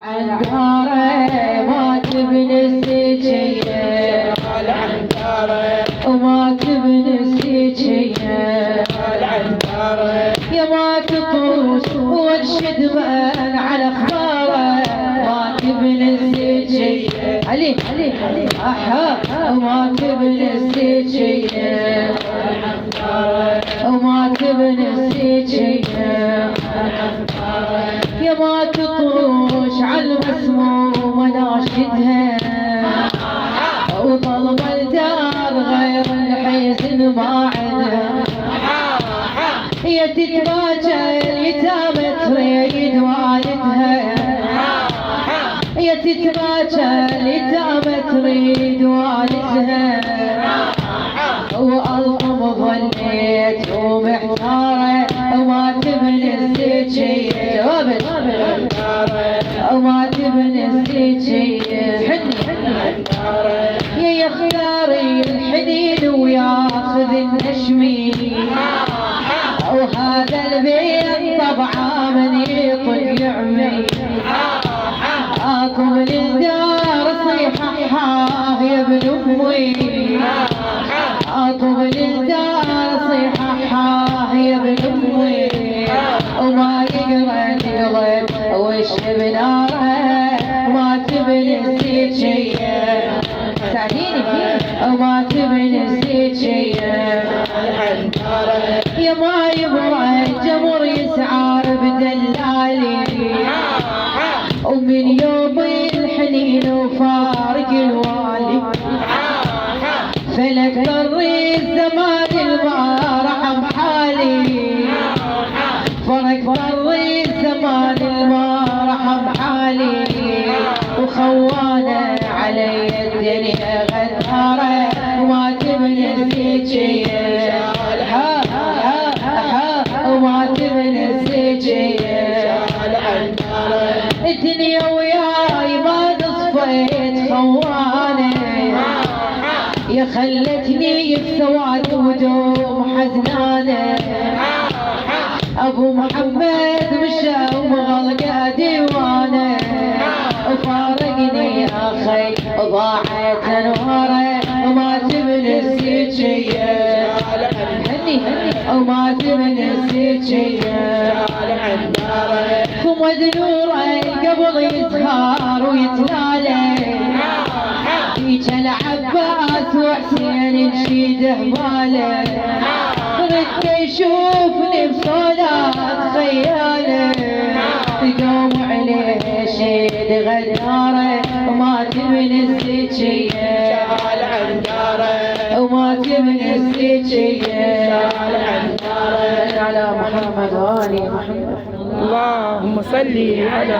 عنتارة ما تبني السجية وما تبني السجية يا ما تطوش وانشد من على خبارة ما تبني السجية علي أحا وما تبني السجية وما تبني السجية يا ما تطوش على المسموم مناشدها وظلم الدار غير الحزن ما عندها هي تتباجى اليتامى تريد والدها هي تتباجى اليتامى تريد والدها والله ظليت ومحتارة وما تبني السجية وما تبني السجية يا خياري الحنين وياخذ النشمين وهذا البيت طبعا من يطل يعمي اكم للدار صيحة يا ابن امي اكم للدار صيحة يا ابن امي وما يقرا تقلب وش بناره ما تبني السجية ساعديني وما تبني السجية يا ما يبغى الجمر يسعار بدلالي ومن يوم الحنين وفارق الوالي فلك ضري الزمان الما رحم حالي فرق ضري الزمان الما رحم حالي وخوانا علي الدنيا غدارة وما تبني السجية وما تبني السجية الدنيا وياي ما تصفيت خوانة يا خلتني بسواد ودوم حزنانة ابو محمد مشى ومغلقة ديوانه وفارقني اخي ضاعت انواره وما تبني السجية وما تبني السجية فمد نوره قبل يزهار ويتلالى فيك العباس وحسين نشيد هباله رد يشوفني بصلاة خياله تقوم عليه شيد غداره وما تبني السجية وما تبني السجية على محمد وآل محمد اللهم صل على